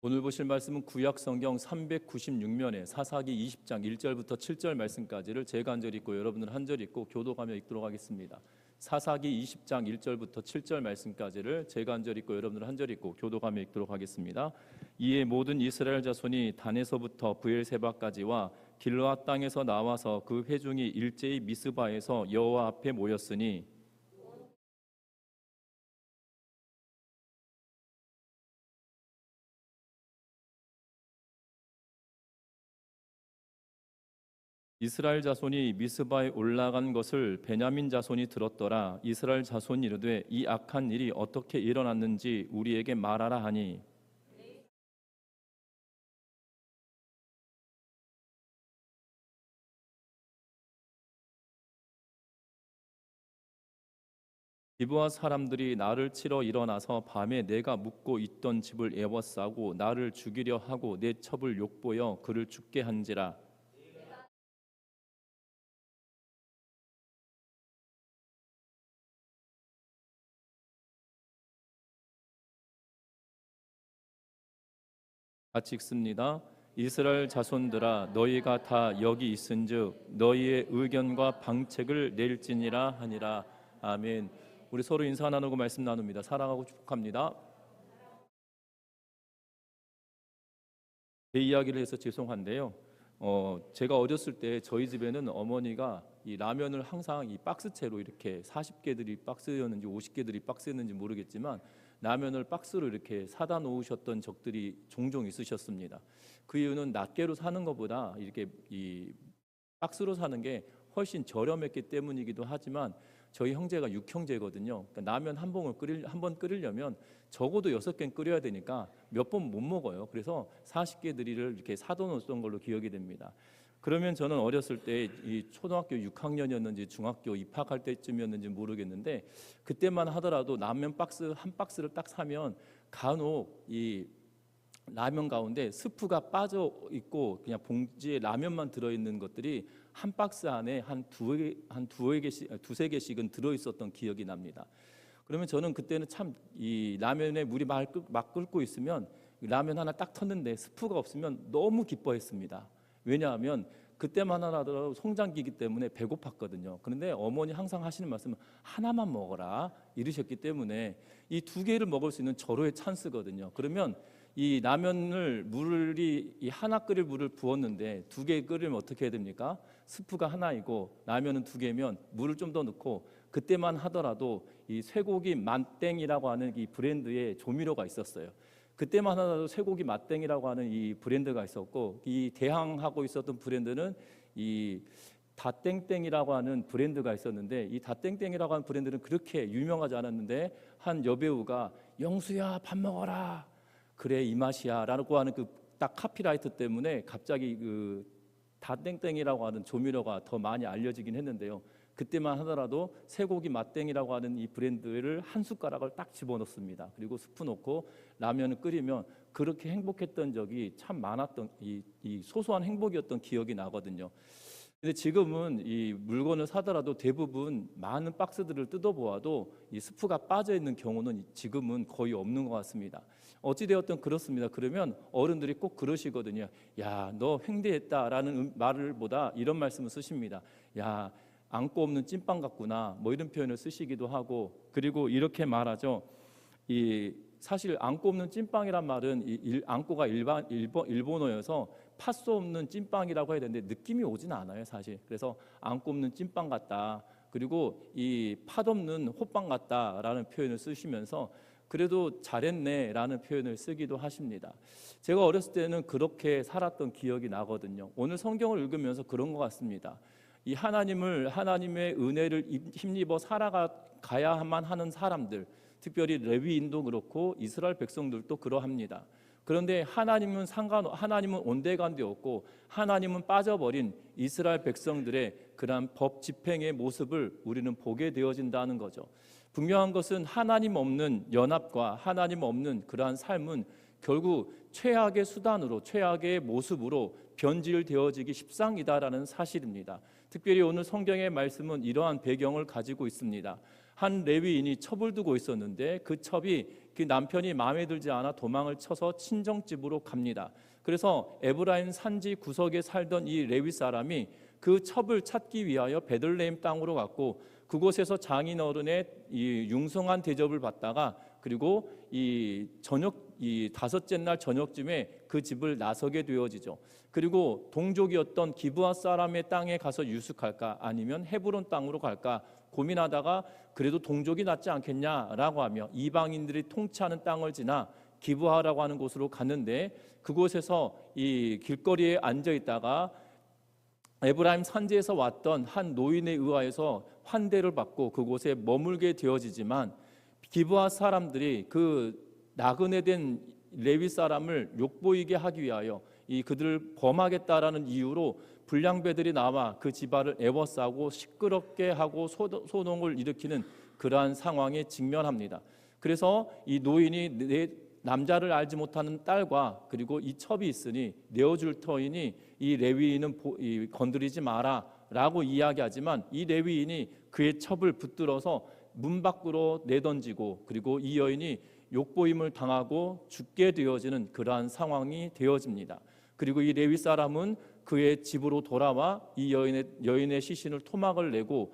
오늘 보실 말씀은 구약 성경 396면에 사사기 20장 1절부터 7절 말씀까지를 제가 한 절 읽고 여러분들 한 절 읽고 교독하며 읽도록 하겠습니다. 사사기 20장 1절부터 7절 말씀까지를 제가 한 절 읽고 여러분들 한 절 읽고 교독하며 읽도록 하겠습니다. 이에 모든 이스라엘 자손이 단에서부터 브엘세바까지와 길르앗 땅에서 나와서 그 회중이 일제히 미스바에서 여호와 앞에 모였으니 이스라엘 자손이 미스바에 올라간 것을 베냐민 자손이 들었더라. 이스라엘 자손이 이르되 이 악한 일이 어떻게 일어났는지 우리에게 말하라 하니 기브아 사람들이 나를 치러 일어나서 밤에 내가 묵고 있던 집을 에워싸고 나를 죽이려 하고 내 첩을 욕보여 그를 죽게 한지라. 같이 읽습니다. 이스라엘 자손들아 너희가 다 여기 있은즉 너희의 의견과 방책을 낼지니라 하니라. 아멘. 우리 서로 인사 나누고 말씀 나눕니다. 사랑하고 축복합니다. 제 이야기를 해서 죄송한데요. 제가 어렸을 때 저희 집에는 어머니가 이 라면을 항상 이 박스채로 이렇게 40개들이 박스였는지 50개들이 박스였는지 모르겠지만 라면을 박스로 이렇게 사다 놓으셨던 적들이 종종 있으셨습니다. 그 이유는 낱개로 사는 것보다 이렇게 이 박스로 사는 게 훨씬 저렴했기 때문이기도 하지만 저희 형제가 6형제거든요. 그러니까 라면 한 번 끓이려면 적어도 6개는 끓여야 되니까 몇 번 못 먹어요. 그래서 40개들이를 이렇게 사둬놓았던 걸로 기억이 됩니다. 그러면 저는 어렸을 때 이 초등학교 6학년이었는지 중학교 입학할 때쯤이었는지 모르겠는데 그때만 하더라도 라면 박스 한 박스를 딱 사면 간혹 이 라면 가운데 스프가 빠져 있고 그냥 봉지에 라면만 들어 있는 것들이 한 박스 안에 한 두세 개씩은 들어 있었던 기억이 납니다. 그러면 저는 그때는 참 이 라면에 물이 막 끓고 있으면 라면 하나 딱 텄는데 스프가 없으면 너무 기뻐했습니다. 왜냐하면 그때만 하더라도 성장기이기 때문에 배고팠거든요. 그런데 어머니 항상 하시는 말씀은 하나만 먹어라 이러셨기 때문에 이 두 개를 먹을 수 있는 절호의 찬스거든요. 그러면 이 라면을 이 하나 끓일 물을 부었는데 2개 끓이면 어떻게 해야 됩니까? 스프가 하나이고 라면은 2개면 물을 좀 더 넣고 그때만 하더라도 이 쇠고기 맛땡이라고 하는 이 브랜드의 조미료가 있었어요. 그때만 하더라도 쇠고기 맛땡이라고 하는 이 브랜드가 있었고 이 대항하고 있었던 브랜드는 이 다땡땡이라고 하는 브랜드가 있었는데 이 다땡땡이라고 하는 브랜드는 그렇게 유명하지 않았는데 한 여배우가 영수야 밥 먹어라 그래 이 맛이야 라고 하는 그 딱 카피라이트 때문에 갑자기 그 다땡땡이라고 하는 조미료가 더 많이 알려지긴 했는데요. 그때만 하더라도 쇠고기 맛땡이라고 하는 이 브랜드를 한 숟가락을 딱 집어넣습니다. 그리고 스프 넣고 라면을 끓이면 그렇게 행복했던 적이 참 많았던 이 소소한 행복이었던 기억이 나거든요. 근데 지금은 이 물건을 사더라도 대부분 많은 박스들을 뜯어보아도 이 스프가 빠져 있는 경우는 지금은 거의 없는 것 같습니다. 어찌되었든 그렇습니다. 그러면 어른들이 꼭 그러시거든요. 야, 너 횡대했다라는 말을보다 이런 말씀을 쓰십니다. 야, 안고 없는 찐빵 같구나. 뭐 이런 표현을 쓰시기도 하고 그리고 이렇게 말하죠. 이 사실 안고 없는 찐빵이란 말은 안고가 일본어여서 팥소 없는 찐빵이라고 해야 되는데 느낌이 오진 않아요 사실. 그래서 안고 없는 찐빵 같다 그리고 이 팥 없는 호빵 같다라는 표현을 쓰시면서 그래도 잘했네 라는 표현을 쓰기도 하십니다. 제가 어렸을 때는 그렇게 살았던 기억이 나거든요. 오늘 성경을 읽으면서 그런 것 같습니다. 이 하나님의 은혜를 힘입어 살아가야만 하는 사람들, 특별히 레위인도 그렇고 이스라엘 백성들도 그러합니다. 그런데 하나님은 온데간데 없고 하나님은 빠져버린 이스라엘 백성들의 그러한 법 집행의 모습을 우리는 보게 되어진다는 거죠. 분명한 것은 하나님 없는 연합과 하나님 없는 그러한 삶은 결국 최악의 수단으로 최악의 모습으로 변질되어지기 십상이다라는 사실입니다. 특별히 오늘 성경의 말씀은 이러한 배경을 가지고 있습니다. 한 레위인이 첩을 두고 있었는데 그 첩이 그 남편이 마음에 들지 않아 도망을 쳐서 친정집으로 갑니다. 그래서 에브라임 산지 구석에 살던 이 레위 사람이 그 첩을 찾기 위하여 베들레헴 땅으로 갔고, 그곳에서 장인어른의 이 융성한 대접을 받다가, 그리고 이 다섯째 날 저녁쯤에 그 집을 나서게 되어지죠. 그리고 동족이었던 기브아 사람의 땅에 가서 유숙할까 아니면 헤브론 땅으로 갈까 고민하다가 그래도 동족이 낫지 않겠냐라고 하며 이방인들이 통치하는 땅을 지나 기브아라고 하는 곳으로 갔는데, 그곳에서 이 길거리에 앉아 있다가 에브라임 산지에서 왔던 한 노인에 의하여서 환대를 받고 그곳에 머물게 되어지지만, 기브아 사람들이 그 나그네 된 레위 사람을 욕보이게 하기 위하여 그들을 범하겠다라는 이유로 불량배들이 나와 그 집안을 애워싸고 시끄럽게 하고 소동을 일으키는 그러한 상황에 직면합니다. 그래서 이 노인이 남자를 알지 못하는 딸과 그리고 이 첩이 있으니 내어줄 터이니 이 레위인은 건드리지 마라라고 이야기하지만, 이 레위인이 그의 첩을 붙들어서 문 밖으로 내던지고, 그리고 이 여인이 욕보임을 당하고 죽게 되어지는 그러한 상황이 되어집니다. 그리고 이 레위 사람은 그의 집으로 돌아와 이 여인의 시신을 토막을 내고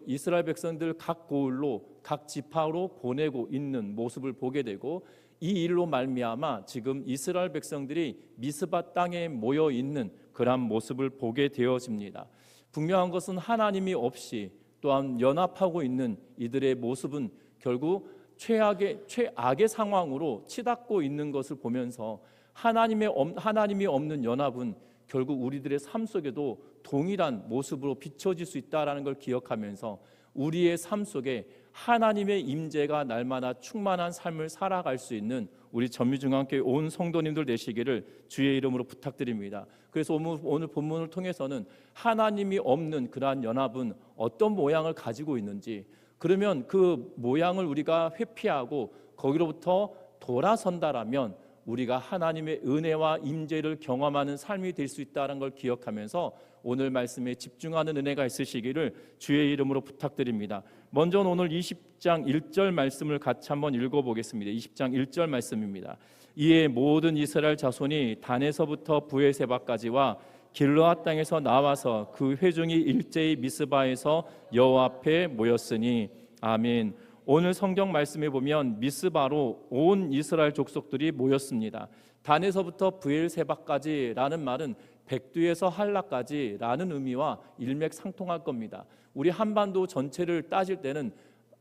이스라엘 백성들 각 고을로 각 지파로 보내고 있는 모습을 보게 되고, 이 일로 말미암아 지금 이스라엘 백성들이 미스바 땅에 모여 있는 그러한 모습을 보게 되어집니다. 분명한 것은 하나님이 없이 또한 연합하고 있는 이들의 모습은 결국 최악의 상황으로 치닫고 있는 것을 보면서, 하나님이 없는 연합은 결국 우리들의 삶 속에도 동일한 모습으로 비춰질 수 있다는 걸 기억하면서 우리의 삶 속에 하나님의 임재가 날마다 충만한 삶을 살아갈 수 있는 우리 전미중앙교회 온 성도님들 되시기를 주의 이름으로 부탁드립니다. 그래서 오늘 본문을 통해서는 하나님이 없는 그러한 연합은 어떤 모양을 가지고 있는지, 그러면 그 모양을 우리가 회피하고 거기로부터 돌아선다라면 우리가 하나님의 은혜와 임재를 경험하는 삶이 될 수 있다는 걸 기억하면서 오늘 말씀에 집중하는 은혜가 있으시기를 주의 이름으로 부탁드립니다. 먼저 오늘 20장 1절 말씀을 같이 한번 읽어보겠습니다. 20장 1절 말씀입니다. 이에 모든 이스라엘 자손이 단에서부터 브에세바까지와 길르앗 땅에서 나와서 그 회중이 일제히 미스바에서 여호와 앞에 모였으니. 아멘. 오늘 성경 말씀에 보면 미스바로 온 이스라엘 족속들이 모였습니다. 단에서부터 브엘세바까지라는 말은 백두에서 한라까지라는 의미와 일맥상통할 겁니다. 우리 한반도 전체를 따질 때는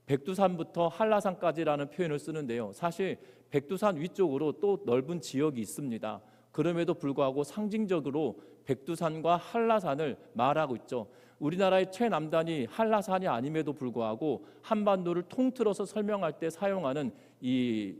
백두산부터 한라산까지라는 표현을 쓰는데요, 사실 백두산 위쪽으로 또 넓은 지역이 있습니다. 그럼에도 불구하고 상징적으로 백두산과 한라산을 말하고 있죠. 우리나라의 최남단이 한라산이 아님에도 불구하고 한반도를 통틀어서 설명할 때 사용하는 이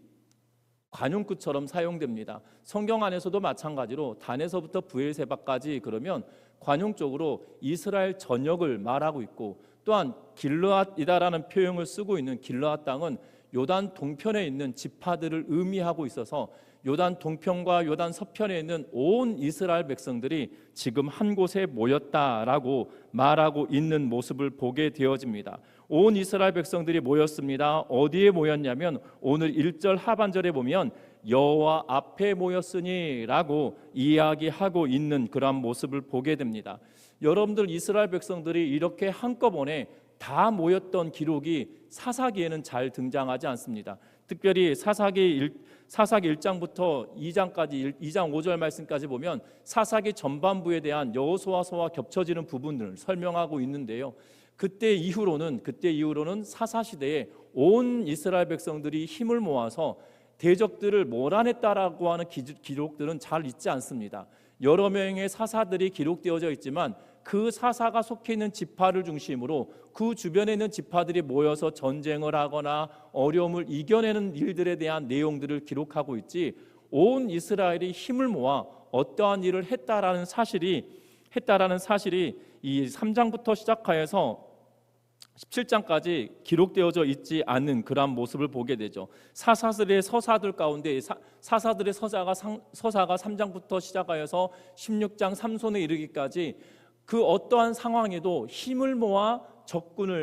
관용구처럼 사용됩니다. 성경 안에서도 마찬가지로 단에서부터 브엘세바까지 그러면 관용적으로 이스라엘 전역을 말하고 있고, 또한 길르앗이다라는 표현을 쓰고 있는 길르앗 땅은 요단 동편에 있는 지파들을 의미하고 있어서 요단 동편과 요단 서편에 있는 온 이스라엘 백성들이 지금 한 곳에 모였다라고 말하고 있는 모습을 보게 되어집니다. 온 이스라엘 백성들이 모였습니다. 어디에 모였냐면 오늘 1절 하반절에 보면 여호와 앞에 모였으니 라고 이야기하고 있는 그런 모습을 보게 됩니다. 여러분들, 이스라엘 백성들이 이렇게 한꺼번에 다 모였던 기록이 사사기에는 잘 등장하지 않습니다. 특별히 사사기 1장부터 2장까지 2장 5절 말씀까지 보면 사사기 전반부에 대한 여호수아서와 겹쳐지는 부분들을 설명하고 있는데요, 그때 이후로는 사사시대에 온 이스라엘 백성들이 힘을 모아서 대적들을 몰아냈다라고 하는 기록들은 잘 있지 않습니다. 여러 명의 사사들이 기록되어져 있지만 그 사사가 속해 있는 지파를 중심으로 그 주변에 있는 지파들이 모여서 전쟁을 하거나 어려움을 이겨내는 일들에 대한 내용들을 기록하고 있지, 온 이스라엘이 힘을 모아 어떠한 일을 했다라는 사실이 이 3장부터 시작하여서 17장까지 기록되어져 있지 않는 그러한 모습을 보게 되죠. 사사들의 서사들 가운데 사사들의 서사가 3장부터 시작하여서 16장 3손에 이르기까지 그 어떠한 상황에도 힘을 모아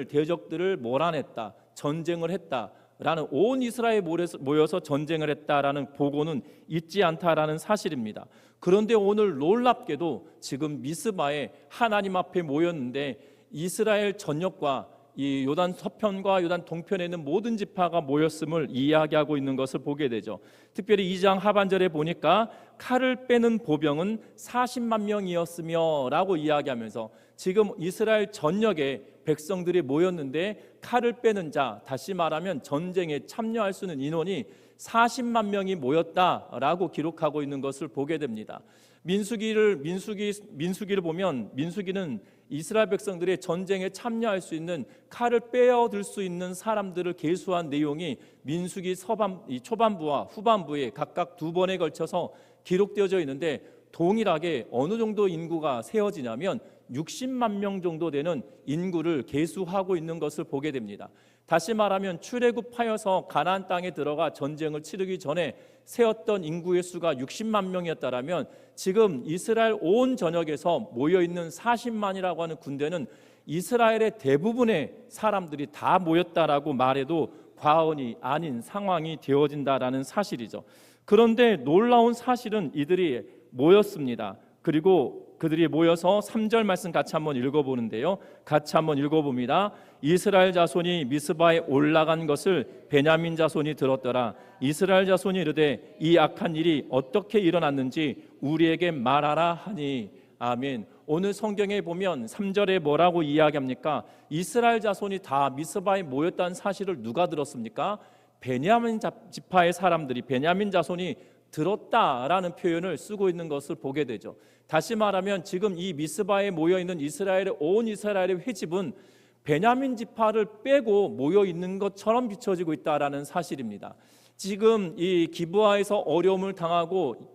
대적들을 몰아냈다, 전쟁을 했다 라는 온 이스라엘이 모여서 전쟁을 했다라는 보고는 있지 않다라는 사실입니다. 그런데 오늘 놀랍게도 지금 미스바에 하나님 앞에 모였는데 이스라엘 전역과 이 요단 서편과 요단 동편에 있는 모든 지파가 모였음을 이야기하고 있는 것을 보게 되죠. 특별히 2장 하반절에 보니까 칼을 빼는 보병은 40만 명이었으며 라고 이야기하면서 지금 이스라엘 전역에 백성들이 모였는데 칼을 빼는 자, 다시 말하면 전쟁에 참여할 수 있는 인원이 40만 명이 모였다라고 기록하고 있는 것을 보게 됩니다. 민수기를 보면 민수기는 이스라엘 백성들이 전쟁에 참여할 수 있는 칼을 빼어들 수 있는 사람들을 계수한 내용이 민수기 초반부와 후반부에 각각 2번에 걸쳐서 기록되어져 있는데 동일하게 어느 정도 인구가 세워지냐면 60만 명 정도 되는 인구를 계수하고 있는 것을 보게 됩니다. 다시 말하면 출애굽하여서 가나안 땅에 들어가 전쟁을 치르기 전에 세웠던 인구의 수가 60만 명이었다라면 지금 이스라엘 온 전역에서 모여있는 40만이라고 하는 군대는 이스라엘의 대부분의 사람들이 다 모였다라고 말해도 과언이 아닌 상황이 되어진다라는 사실이죠. 그런데 놀라운 사실은 이들이 모였습니다. 그리고 그들이 모여서 3절 말씀 같이 한번 읽어보는데요. 같이 한번 읽어봅니다. 이스라엘 자손이 미스바에 올라간 것을 베냐민 자손이 들었더라. 이스라엘 자손이 이르되 이 악한 일이 어떻게 일어났는지 우리에게 말하라 하니. 아멘. 오늘 성경에 보면 3절에 뭐라고 이야기합니까? 이스라엘 자손이 다 미스바에 모였다는 사실을 누가 들었습니까? 베냐민 지파의 사람들이, 베냐민 자손이 들었다라는 표현을 쓰고 있는 것을 보게 되죠. 다시 말하면 지금 이 미스바에 모여 있는 온 이스라엘의 회집은 베냐민 지파를 빼고 모여 있는 것처럼 비춰지고 있다라는 사실입니다. 지금 이 기브아에서 어려움을 당하고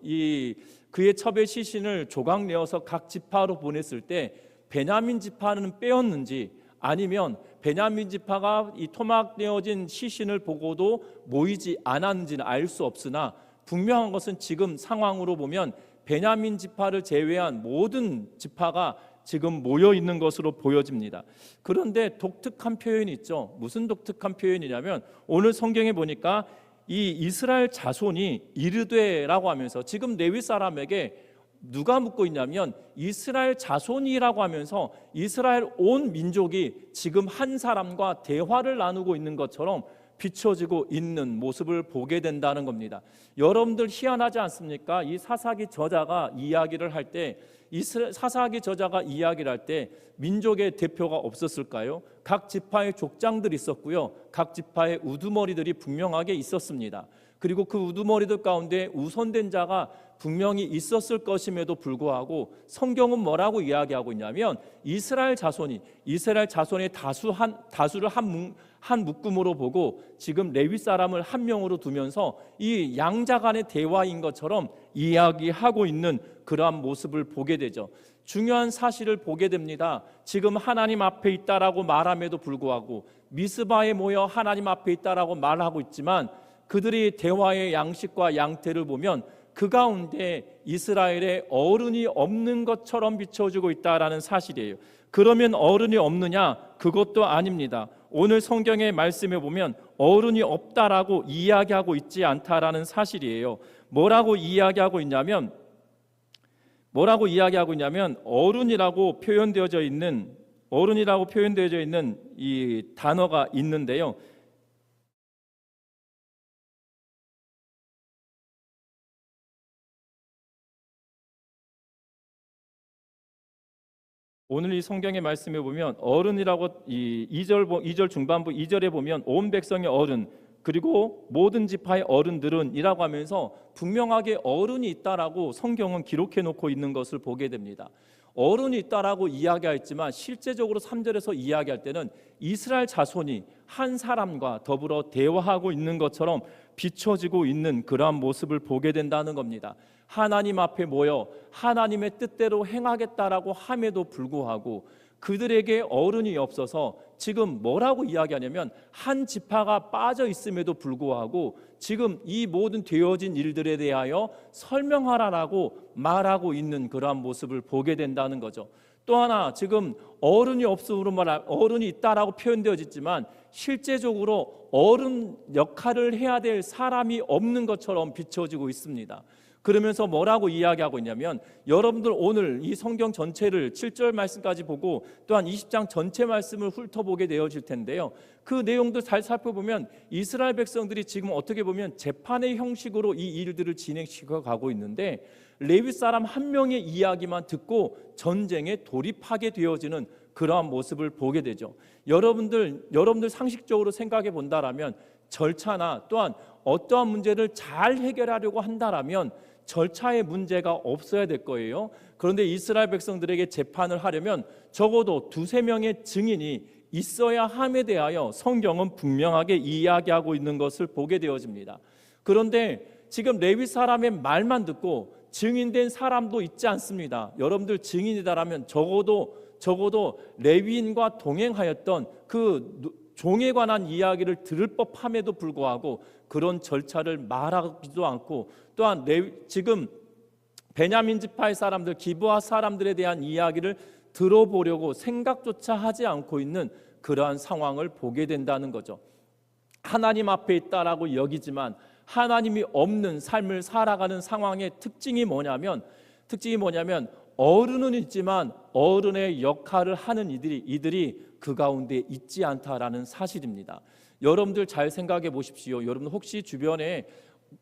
그의 첩의 시신을 조각 내어서 각 지파로 보냈을 때 베냐민 지파는 빼었는지 아니면 베냐민 지파가 이 토막 내어진 시신을 보고도 모이지 않았는지는 알 수 없으나 분명한 것은 지금 상황으로 보면 베냐민 지파를 제외한 모든 지파가 지금 모여 있는 것으로 보여집니다. 그런데 독특한 표현이 있죠. 무슨 독특한 표현이냐면 오늘 성경에 보니까 이 이스라엘 자손이 이르되라고 하면서 지금 레위 사람에게 누가 묻고 있냐면 이스라엘 자손이라고 하면서 이스라엘 온 민족이 지금 한 사람과 대화를 나누고 있는 것처럼 비춰지고 있는 모습을 보게 된다는 겁니다. 여러분들 희한하지 않습니까? 이 사사기 저자가 이야기를 할 때 민족의 대표가 없었을까요? 각 지파의 족장들이 있었고요. 각 지파의 우두머리들이 분명하게 있었습니다. 그리고 그 우두머리들 가운데 우선된 자가 분명히 있었을 것임에도 불구하고 성경은 뭐라고 이야기하고 있냐면 이스라엘 자손의 다수를 한 묶음으로 보고 지금 레위 사람을 한 명으로 두면서 이 양자 간의 대화인 것처럼 이야기하고 있는 그러한 모습을 보게 되죠. 중요한 사실을 보게 됩니다. 지금 하나님 앞에 있다라고 말함에도 불구하고 미스바에 모여 하나님 앞에 있다라고 말하고 있지만 그들이 대화의 양식과 양태를 보면 그 가운데 이스라엘의 어른이 없는 것처럼 비춰지고 있다라는 사실이에요. 그러면 어른이 없느냐? 그것도 아닙니다. 오늘 성경의 말씀에 보면 어른이 없다라고 이야기하고 있지 않다라는 사실이에요. 뭐라고 이야기하고 있냐면 어른이라고 표현되어져 있는 이 단어가 있는데요. 오늘 이 성경의 말씀에 보면 어른이라고 이 2절 중반부 2절에 보면 온 백성의 어른 그리고 모든 지파의 어른들은 이라고 하면서 분명하게 어른이 있다라고 성경은 기록해 놓고 있는 것을 보게 됩니다. 어른이 있다라고 이야기했지만 실제적으로 3절에서 이야기할 때는 이스라엘 자손이 한 사람과 더불어 대화하고 있는 것처럼 비춰지고 있는 그러한 모습을 보게 된다는 겁니다. 하나님 앞에 모여 하나님의 뜻대로 행하겠다라고 함에도 불구하고 그들에게 어른이 없어서 지금 뭐라고 이야기하냐면 한 지파가 빠져 있음에도 불구하고 지금 이 모든 되어진 일들에 대하여 설명하라라고 말하고 있는 그러한 모습을 보게 된다는 거죠. 또 하나 지금 어른이 없음으로 어른이 있다라고 표현되어지지만 실제적으로 어른 역할을 해야 될 사람이 없는 것처럼 비춰지고 있습니다. 그러면서 뭐라고 이야기하고 있냐면 여러분들 오늘 이 성경 전체를 7절 말씀까지 보고 또한 20장 전체 말씀을 훑어보게 되어질 텐데요. 그 내용도 잘 살펴보면 이스라엘 백성들이 지금 어떻게 보면 재판의 형식으로 이 일들을 진행시켜 가고 있는데 레위 사람 한 명의 이야기만 듣고 전쟁에 돌입하게 되어지는 그러한 모습을 보게 되죠. 여러분들 상식적으로 생각해 본다라면 절차나 또한 어떠한 문제를 잘 해결하려고 한다라면 절차의 문제가 없어야 될 거예요. 그런데 이스라엘 백성들에게 재판을 하려면 적어도 2-3명의 증인이 있어야 함에 대하여 성경은 분명하게 이야기하고 있는 것을 보게 되어집니다. 그런데 지금 레위 사람의 말만 듣고 증인된 사람도 있지 않습니다. 여러분들 증인이다라면 적어도 레위인과 동행하였던 그 종에 관한 이야기를 들을 법함에도 불구하고 그런 절차를 말하기도 않고 또한 지금 베냐민 지파의 사람들, 기브아 사람들에 대한 이야기를 들어보려고 생각조차 하지 않고 있는 그러한 상황을 보게 된다는 거죠. 하나님 앞에 있다라고 여기지만 하나님이 없는 삶을 살아가는 상황의 특징이 뭐냐면 어른은 있지만 어른의 역할을 하는 이들이 그 가운데 있지 않다라는 사실입니다. 여러분들 잘 생각해 보십시오. 여러분 혹시 주변에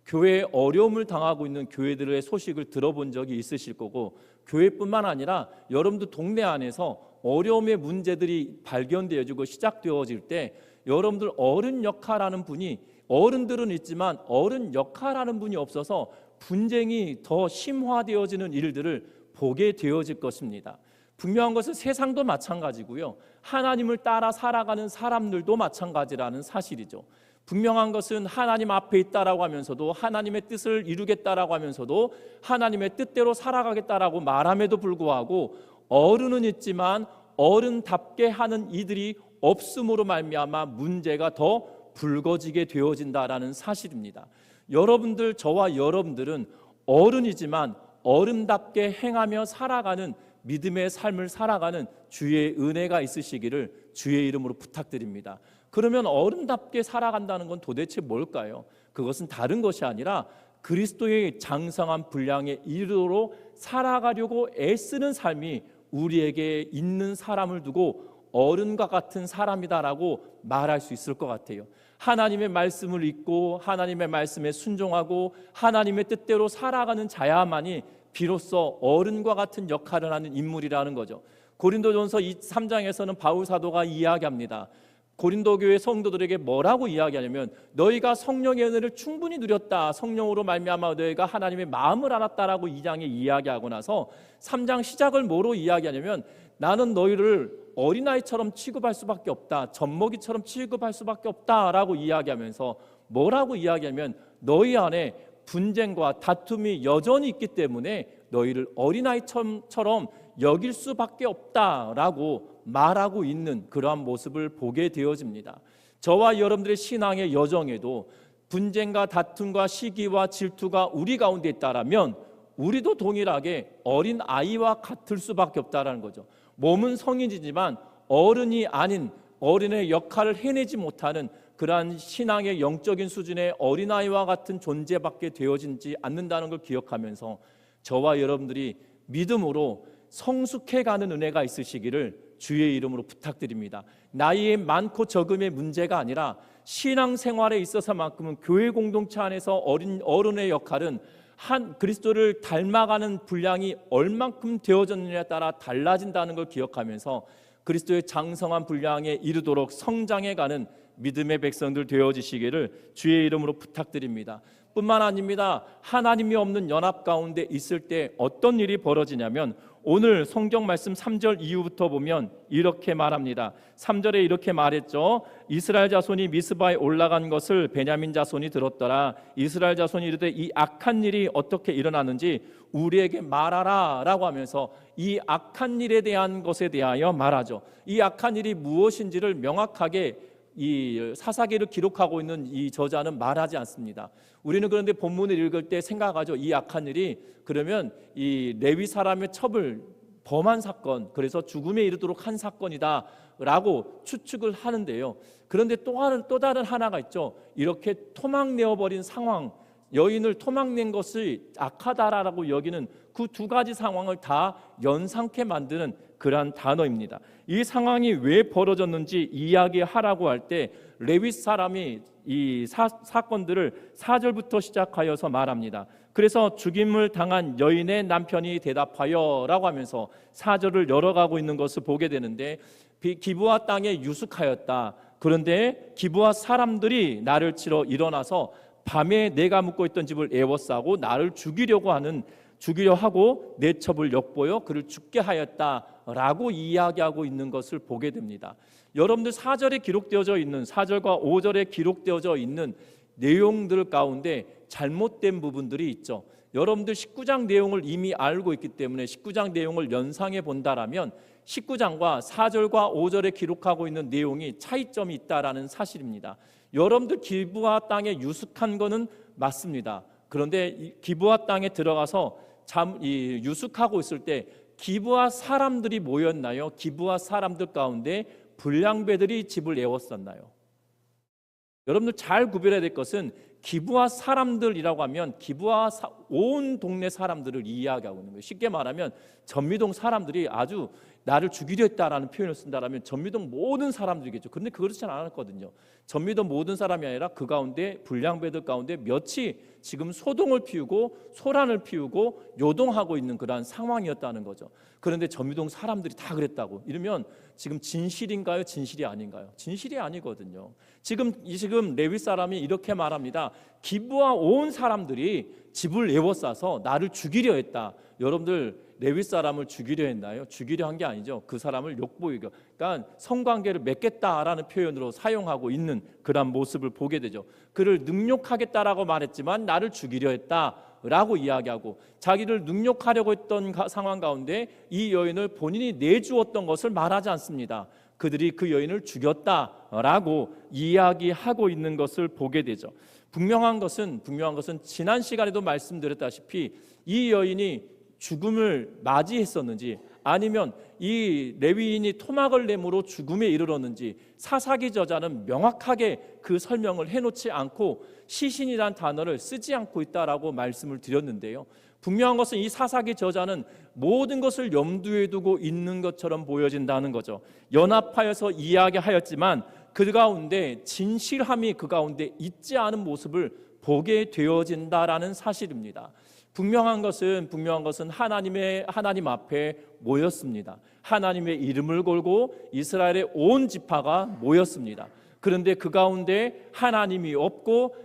교회에 어려움을 당하고 있는 교회들의 소식을 들어본 적이 있으실 거고 교회뿐만 아니라 여러분들 동네 안에서 어려움의 문제들이 발견되어지고 시작되어질 때 여러분들 어른 역할하는 분이 어른들은 있지만 어른 역할하는 분이 없어서 분쟁이 더 심화되어지는 일들을 보게 되어질 것입니다. 분명한 것은 세상도 마찬가지고요. 하나님을 따라 살아가는 사람들도 마찬가지라는 사실이죠. 분명한 것은 하나님 앞에 있다라고 하면서도 하나님의 뜻을 이루겠다라고 하면서도 하나님의 뜻대로 살아가겠다라고 말함에도 불구하고 어른은 있지만 어른답게 하는 이들이 없음으로 말미암아 문제가 더 불거지게 되어진다라는 사실입니다. 여러분들, 저와 여러분들은 어른이지만 어른답게 행하며 살아가는 믿음의 삶을 살아가는 주의 은혜가 있으시기를 주의 이름으로 부탁드립니다. 그러면 어른답게 살아간다는 건 도대체 뭘까요? 그것은 다른 것이 아니라 그리스도의 장성한 분량에 이르도록 살아가려고 애쓰는 삶이 우리에게 있는 사람을 두고 어른과 같은 사람이다라고 말할 수 있을 것 같아요. 하나님의 말씀을 읽고 하나님의 말씀에 순종하고 하나님의 뜻대로 살아가는 자야만이 비로소 어른과 같은 역할을 하는 인물이라는 거죠. 고린도전서 3장에서는 바울 사도가 이야기합니다. 고린도 교회 성도들에게 뭐라고 이야기하냐면 너희가 성령의 은혜를 충분히 누렸다, 성령으로 말미암아 너희가 하나님의 마음을 알았다라고 2장에 이야기하고 나서 3장 시작을 뭐로 이야기하냐면 나는 너희를 어린아이처럼 취급할 수밖에 없다, 젖먹이처럼 취급할 수밖에 없다라고 이야기하면서 뭐라고 이야기하면 너희 안에 분쟁과 다툼이 여전히 있기 때문에 너희를 어린아이처럼 여길 수밖에 없다라고 말하고 있는 그러한 모습을 보게 되어집니다. 저와 여러분들의 신앙의 여정에도 분쟁과 다툼과 시기와 질투가 우리 가운데 있다라면 우리도 동일하게 어린아이와 같을 수밖에 없다라는 거죠. 몸은 성인이지만 어른이 아닌 어른의 역할을 해내지 못하는 그러한 신앙의 영적인 수준의 어린아이와 같은 존재밖에 되어지지 않는다는 걸 기억하면서 저와 여러분들이 믿음으로 성숙해가는 은혜가 있으시기를 주의 이름으로 부탁드립니다. 나이의 많고 적음의 문제가 아니라 신앙생활에 있어서만큼은 교회 공동체 안에서 어른의 역할은 한 그리스도를 닮아가는 분량이 얼만큼 되어졌느냐에 따라 달라진다는 걸 기억하면서 그리스도의 장성한 분량에 이르도록 성장해가는 믿음의 백성들 되어지시기를 주의 이름으로 부탁드립니다. 뿐만 아닙니다. 하나님이 없는 연합 가운데 있을 때 어떤 일이 벌어지냐면 오늘 성경 말씀 3절 이후부터 보면 이렇게 말합니다. 3절에 이렇게 말했죠. 이스라엘 자손이 미스바에 올라간 것을 베냐민 자손이 들었더라. 이스라엘 자손이 이르되 이 악한 일이 어떻게 일어나는지 우리에게 말하라 라고 하면서 이 악한 일에 대한 것에 대하여 말하죠. 이 악한 일이 무엇인지를 명확하게 이 사사기를 기록하고 있는 이 저자는 말하지 않습니다. 우리는 그런데 본문을 읽을 때 생각하죠. 이 악한 일이 그러면 이 레위 사람의 첩을 범한 사건, 그래서 죽음에 이르도록 한 사건이다라고 추측을 하는데요. 그런데 또 다른 하나가 있죠. 이렇게 토막내어버린 상황, 여인을 토막낸 것이 악하다라고 여기는 그 두 가지 상황을 다 연상케 만드는 그러한 단어입니다. 이 상황이 왜 벌어졌는지 이야기하라고 할 때 레위 사람이 이 사건들을 4절부터 시작하여서 말합니다. 그래서 죽임을 당한 여인의 남편이 대답하여 라고 하면서 4절을 열어가고 있는 것을 보게 되는데, 기브아 땅에 유숙하였다. 그런데 기브아 사람들이 나를 치러 일어나서 밤에 내가 묵고 있던 집을 에워싸고 나를 죽이려 하고 내 첩을 엿보여 그를 죽게 하였다라고 이야기하고 있는 것을 보게 됩니다. 여러분들 4절에 기록되어져 있는 4절과 5절에 기록되어져 있는 내용들 가운데 잘못된 부분들이 있죠. 여러분들 19장 내용을 이미 알고 있기 때문에 19장 내용을 연상해 본다라면 19장과 4절과 5절에 기록하고 있는 내용이 차이점이 있다라는 사실입니다. 여러분들 기브아 땅에 유숙한 거는 맞습니다. 그런데 기브아 땅에 들어가서 유숙하고 있을 때 기브아 사람들이 모였나요? 기브아 사람들 가운데 불량배들이 집을 에워쌌나요? 여러분들 잘 구별해야 될 것은 기브아 사람들이라고 하면 기브아 온 동네 사람들을 이야기하고 있는 거예요. 쉽게 말하면 전미동 사람들이 아주 나를 죽이려 했다라는 표현을 쓴다라면 전미동 모든 사람들이겠죠. 그런데 그렇지 않았거든요. 전미동 모든 사람이 아니라 그 가운데 불량배들 가운데 몇이 지금 소동을 피우고 소란을 피우고 요동하고 있는 그러한 상황이었다는 거죠. 그런데 전미동 사람들이 다 그랬다고 이러면 지금 진실인가요? 진실이 아닌가요? 진실이 아니거든요. 지금 레위 사람이 이렇게 말합니다. 기브아 온 사람들이 집을 에워싸서 나를 죽이려 했다. 여러분들 레위 사람을 죽이려 했나요? 죽이려 한 게 아니죠. 그 사람을 욕보이고, 그러니까 성관계를 맺겠다라는 표현으로 사용하고 있는 그런 모습을 보게 되죠. 그를 능욕하겠다라고 말했지만 나를 죽이려 했다라고 이야기하고, 자기를 능욕하려고 했던 상황 가운데 이 여인을 본인이 내주었던 것을 말하지 않습니다. 그들이 그 여인을 죽였다라고 이야기하고 있는 것을 보게 되죠. 분명한 것은 지난 시간에도 말씀드렸다시피 이 여인이 죽음을 맞이했었는지 아니면 이 레위인이 토막을 내므로 죽음에 이르렀는지 사사기 저자는 명확하게 그 설명을 해놓지 않고 시신이란 단어를 쓰지 않고 있다라고 말씀을 드렸는데요. 분명한 것은 이 사사기 저자는 모든 것을 염두에 두고 있는 것처럼 보여진다는 거죠. 연합하여서 이야기하였지만 그 가운데 진실함이 그 가운데 있지 않은 모습을 보게 되어진다라는 사실입니다. 분명한 것은 하나님 앞에 모였습니다. 하나님의 이름을 걸고 이스라엘의 온 지파가 모였습니다. 그런데 그 가운데 하나님이 없고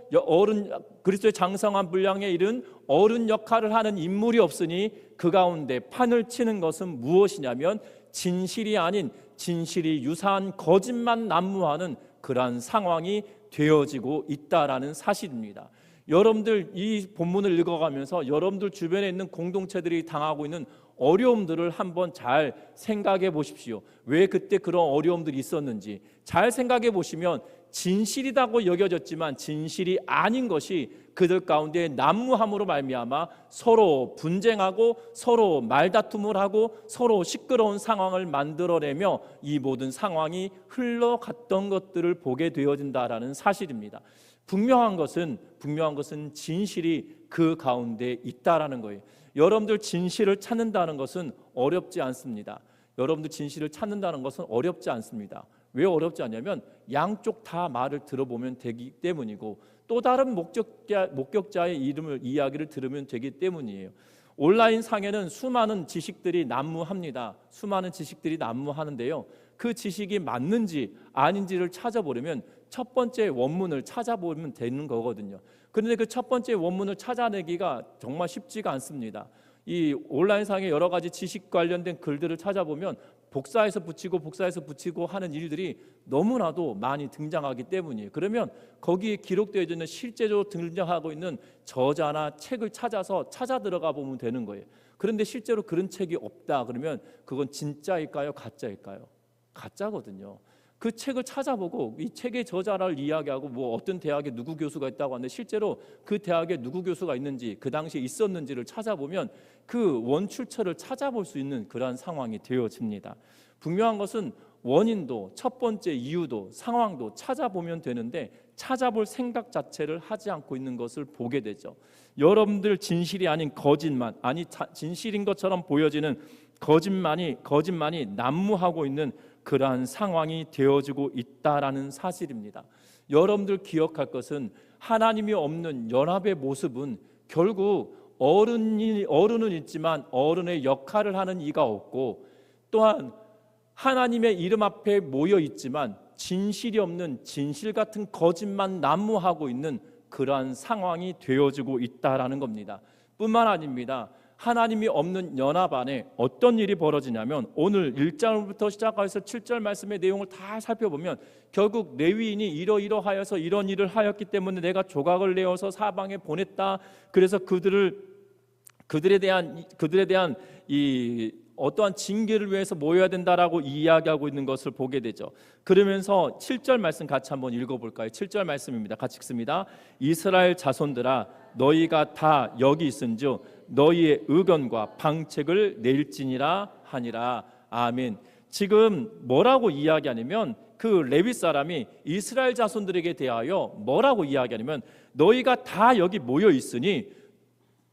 그리스도의 장성한 분량에 이른 어른 역할을 하는 인물이 없으니 그 가운데 판을 치는 것은 무엇이냐면 진실이 아닌 진실이 유사한 거짓만 난무하는 그러한 상황이 되어지고 있다라는 사실입니다. 여러분들 이 본문을 읽어가면서 여러분들 주변에 있는 공동체들이 당하고 있는 어려움들을 한번 잘 생각해 보십시오. 왜 그때 그런 어려움들이 있었는지 잘 생각해 보시면 진실이라고 여겨졌지만 진실이 아닌 것이 그들 가운데 난무함으로 말미암아 서로 분쟁하고 서로 말다툼을 하고 서로 시끄러운 상황을 만들어내며 이 모든 상황이 흘러갔던 것들을 보게 되어진다라는 사실입니다. 분명한 것은 진실이 그 가운데 있다라는 거예요. 여러분들 진실을 찾는다는 것은 어렵지 않습니다. 여러분들 진실을 찾는다는 것은 어렵지 않습니다. 왜 어렵지 않냐면 양쪽 다 말을 들어보면 되기 때문이고 또 다른 목격자의 이야기를 들으면 되기 때문이에요. 온라인 상에는 수많은 지식들이 난무합니다. 수많은 지식들이 난무하는데요. 그 지식이 맞는지 아닌지를 찾아보려면 첫 번째 원문을 찾아보면 되는 거거든요. 그런데 그 첫 번째 원문을 찾아내기가 정말 쉽지가 않습니다. 이 온라인상의 여러 가지 지식 관련된 글들을 찾아보면 복사해서 붙이고 하는 일들이 너무나도 많이 등장하기 때문이에요. 그러면 거기에 기록되어 있는 실제로 등장하고 있는 저자나 책을 찾아 들어가 보면 되는 거예요. 그런데 실제로 그런 책이 없다 그러면 그건 진짜일까요? 가짜일까요? 가짜거든요. 그 책을 찾아보고 이 책의 저자를 이야기하고 뭐 어떤 대학에 누구 교수가 있다고 하는데 실제로 그 대학에 누구 교수가 있는지 그 당시에 있었는지를 찾아보면 그 원출처를 찾아볼 수 있는 그러한 상황이 되어집니다. 분명한 것은 원인도 첫 번째 이유도 상황도 찾아보면 되는데 찾아볼 생각 자체를 하지 않고 있는 것을 보게 되죠. 여러분들 진실이 아닌 거짓말, 아니 진실인 것처럼 보여지는 거짓말이 난무하고 있는 그러한 상황이 되어지고 있다라는 사실입니다. 여러분들 기억할 것은 하나님이 없는 연합의 모습은 결국 어른은 있지만 어른의 역할을 하는 이가 없고, 또한 하나님의 이름 앞에 모여 있지만 진실이 없는 진실 같은 거짓만 난무하고 있는 그러한 상황이 되어지고 있다라는 겁니다. 뿐만 아닙니다. 하나님이 없는 연합 안에 어떤 일이 벌어지냐면 오늘 1장부터 시작해서 7절 말씀의 내용을 다 살펴보면 결국 레위인이 이러이러하여서 이런 일을 하였기 때문에 내가 조각을 내어서 사방에 보냈다. 그래서 그들에 대한 이 어떠한 징계를 위해서 모여야 된다라고 이야기하고 있는 것을 보게 되죠. 그러면서 7절 말씀 같이 한번 읽어볼까요? 7절 말씀입니다. 같이 읽습니다. 이스라엘 자손들아 너희가 다 여기 있은즉 너희의 의견과 방책을 낼지니라 하니라. 아멘. 지금 뭐라고 이야기하냐면 그 레위 사람이 이스라엘 자손들에게 대하여 뭐라고 이야기하냐면 너희가 다 여기 모여 있으니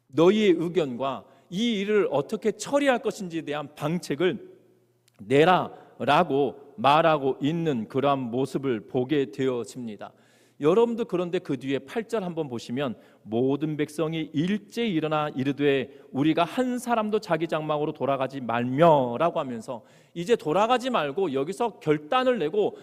너희의 의견과 이 일을 어떻게 처리할 것인지에 대한 방책을 내라라고 말하고 있는 그러한 모습을 보게 되어집니다. 여러분도 그런데 그 뒤에 8절 한번 보시면 모든 백성이 일제히 일어나 이르되 우리가 한 사람도 자기 장막으로 돌아가지 말며라고 하면서 이제 돌아가지 말고 여기서 결단을 내고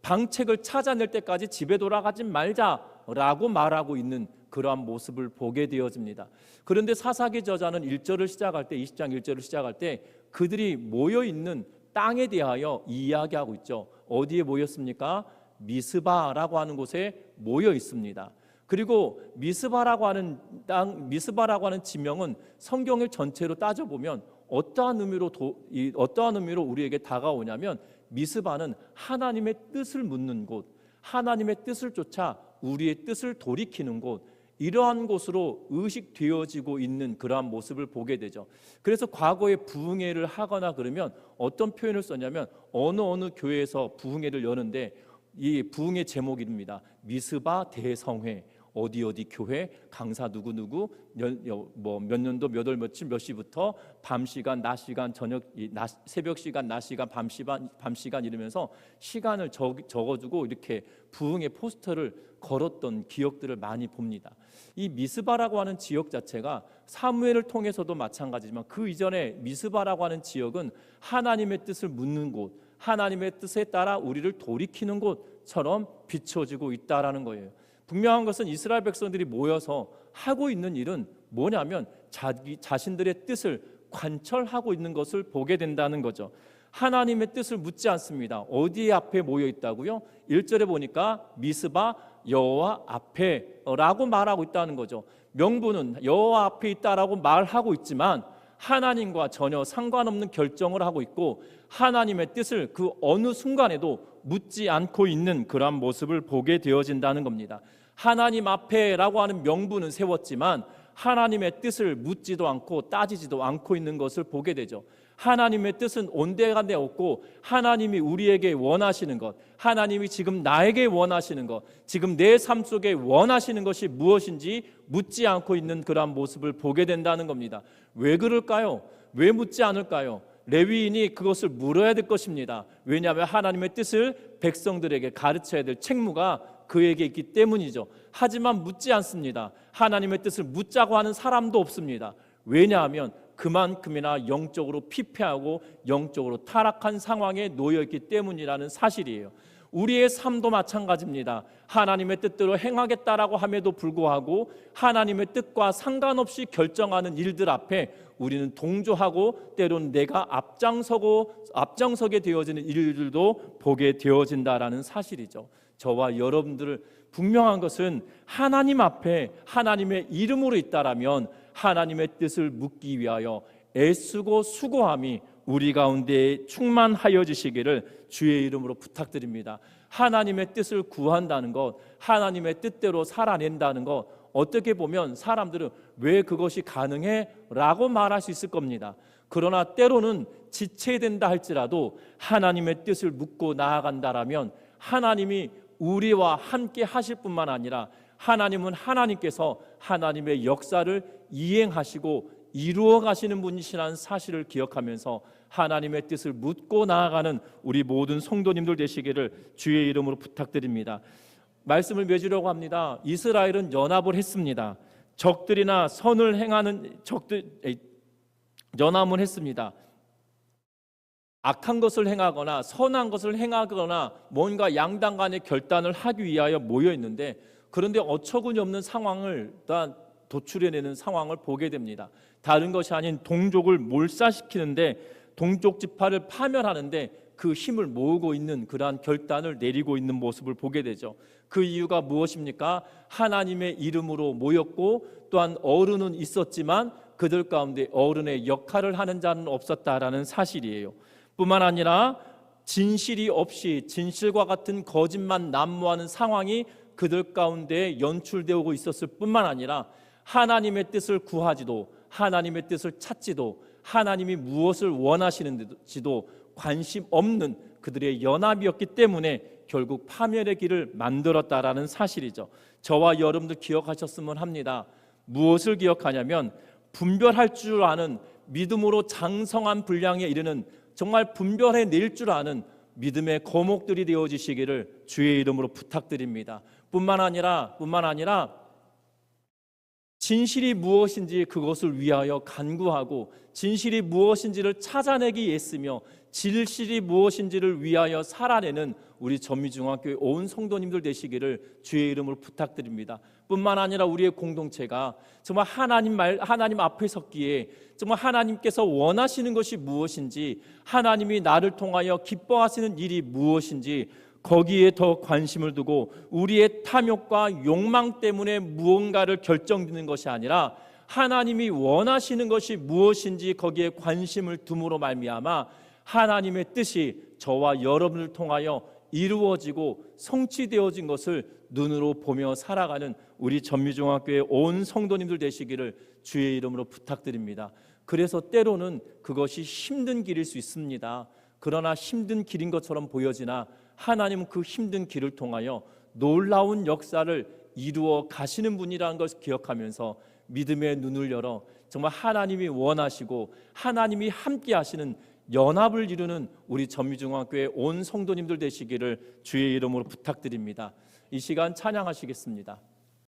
방책을 찾아낼 때까지 집에 돌아가지 말자라고 말하고 있는 그러한 모습을 보게 되어집니다. 그런데 사사기 저자는 1절을 시작할 때 20장 1절을 시작할 때 그들이 모여있는 땅에 대하여 이야기하고 있죠. 어디에 모였습니까? 미스바라고 하는 곳에 모여 있습니다. 그리고 미스바라고 하는 땅, 미스바라고 하는 지명은 성경을 전체로 따져보면 어떠한 의미로 우리에게 다가오냐면 미스바는 하나님의 뜻을 묻는 곳, 하나님의 뜻을 쫓아 우리의 뜻을 돌이키는 곳, 이러한 곳으로 의식되어지고 있는 그러한 모습을 보게 되죠. 그래서 과거에 부흥회를 하거나 그러면 어떤 표현을 썼냐면 어느 교회에서 부흥회를 여는데 이 부흥의 제목입니다. 미스바 대성회, 어디 교회 강사 누구누구 몇 년도 몇 월 며칠 몇 시부터 밤 시간 낮 시간 새벽 시간 낮 시간 밤 시간 이러면서 시간을 적어주고 이렇게 부흥의 포스터를 걸었던 기억들을 많이 봅니다. 이 미스바라고 하는 지역 자체가 사무엘을 통해서도 마찬가지지만 그 이전에 미스바라고 하는 지역은 하나님의 뜻을 묻는 곳, 하나님의 뜻에 따라 우리를 돌이키는 곳처럼 비춰지고 있다라는 거예요. 분명한 것은 이스라엘 백성들이 모여서 하고 있는 일은 뭐냐면 자신들의 뜻을 관철하고 있는 것을 보게 된다는 거죠. 하나님의 뜻을 묻지 않습니다. 어디에 앞에 모여 있다고요? 1절에 보니까 미스바 여호와 앞에라고 말하고 있다는 거죠. 명분은 여호와 앞에 있다라고 말하고 있지만 하나님과 전혀 상관없는 결정을 하고 있고 하나님의 뜻을 그 어느 순간에도 묻지 않고 있는 그러한 모습을 보게 되어진다는 겁니다. 하나님 앞에라고 하는 명분은 세웠지만 하나님의 뜻을 묻지도 않고 따지지도 않고 있는 것을 보게 되죠. 하나님의 뜻은 온데간데 없고 하나님이 우리에게 원하시는 것, 하나님이 지금 나에게 원하시는 것, 지금 내 삶 속에 원하시는 것이 무엇인지 묻지 않고 있는 그러한 모습을 보게 된다는 겁니다. 왜 그럴까요? 왜 묻지 않을까요? 레위인이 그것을 물어야 될 것입니다. 왜냐하면 하나님의 뜻을 백성들에게 가르쳐야 될 책무가 그에게 있기 때문이죠. 하지만 묻지 않습니다. 하나님의 뜻을 묻자고 하는 사람도 없습니다. 왜냐하면 그만큼이나 영적으로 피폐하고 영적으로 타락한 상황에 놓여있기 때문이라는 사실이에요. 우리의 삶도 마찬가지입니다. 하나님의 뜻대로 행하겠다라고 함에도 불구하고 하나님의 뜻과 상관없이 결정하는 일들 앞에 우리는 동조하고 때로는 내가 앞장서게 되어지는 일들도 보게 되어진다라는 사실이죠. 저와 여러분들을 분명한 것은 하나님 앞에 하나님의 이름으로 있다라면 하나님의 뜻을 묻기 위하여 애쓰고 수고함이 우리 가운데 충만하여 지시기를 주의 이름으로 부탁드립니다. 하나님의 뜻을 구한다는 것, 하나님의 뜻대로 살아낸다는 것, 어떻게 보면 사람들은 왜 그것이 가능해? 라고 말할 수 있을 겁니다. 그러나 때로는 지체된다 할지라도 하나님의 뜻을 묻고 나아간다라면 하나님이 우리와 함께 하실 뿐만 아니라 하나님은 하나님께서 하나님의 역사를 이행하시고 이루어 가시는 분이시라는 사실을 기억하면서 하나님의 뜻을 묻고 나아가는 우리 모든 성도님들 되시기를 주의 이름으로 부탁드립니다. 말씀을 맺으려고 합니다. 이스라엘은 연합을 했습니다. 적들이나 선을 행하는 연합을 했습니다. 악한 것을 행하거나 선한 것을 행하거나 뭔가 양당 간의 결단을 하기 위하여 모여 있는데, 그런데 어처구니 없는 상황을 도출해내는 상황을 보게 됩니다. 다른 것이 아닌 동족을 몰살시키는데, 동족 지파를 파멸하는데 그 힘을 모으고 있는 그러한 결단을 내리고 있는 모습을 보게 되죠. 그 이유가 무엇입니까? 하나님의 이름으로 모였고 또한 어른은 있었지만 그들 가운데 어른의 역할을 하는 자는 없었다라는 사실이에요. 뿐만 아니라 진실이 없이 진실과 같은 거짓만 난무하는 상황이 그들 가운데 연출되고 있었을 뿐만 아니라 하나님의 뜻을 구하지도 하나님의 뜻을 찾지도 하나님이 무엇을 원하시는지도 관심 없는 그들의 연합이었기 때문에 결국 파멸의 길을 만들었다라는 사실이죠. 저와 여러분들 기억하셨으면 합니다. 무엇을 기억하냐면 분별할 줄 아는, 믿음으로 장성한 분량에 이르는, 정말 분별해낼 줄 아는 믿음의 거목들이 되어지시기를 주의 이름으로 부탁드립니다. 뿐만 아니라 진실이 무엇인지 그것을 위하여 간구하고 진실이 무엇인지를 찾아내기 애쓰며 진실이 무엇인지를 위하여 살아내는 우리 전미중앙교회 온 성도님들 되시기를 주의 이름으로 부탁드립니다. 뿐만 아니라 우리의 공동체가 정말 하나님 앞에 섰기에 정말 하나님께서 원하시는 것이 무엇인지, 하나님이 나를 통하여 기뻐하시는 일이 무엇인지 거기에 더 관심을 두고 우리의 탐욕과 욕망 때문에 무언가를 결정짓는 것이 아니라 하나님이 원하시는 것이 무엇인지 거기에 관심을 둠으로 말미암아 하나님의 뜻이 저와 여러분을 통하여 이루어지고 성취되어진 것을 눈으로 보며 살아가는 우리 전미중앙교회 온 성도님들 되시기를 주의 이름으로 부탁드립니다. 그래서 때로는 그것이 힘든 길일 수 있습니다. 그러나 힘든 길인 것처럼 보여지나 하나님은 그 힘든 길을 통하여 놀라운 역사를 이루어 가시는 분이라는 것을 기억하면서 믿음의 눈을 열어 정말 하나님이 원하시고 하나님이 함께 하시는 연합을 이루는 우리 전미중앙교회 온 성도님들 되시기를 주의 이름으로 부탁드립니다. 이 시간 찬양하시겠습니다.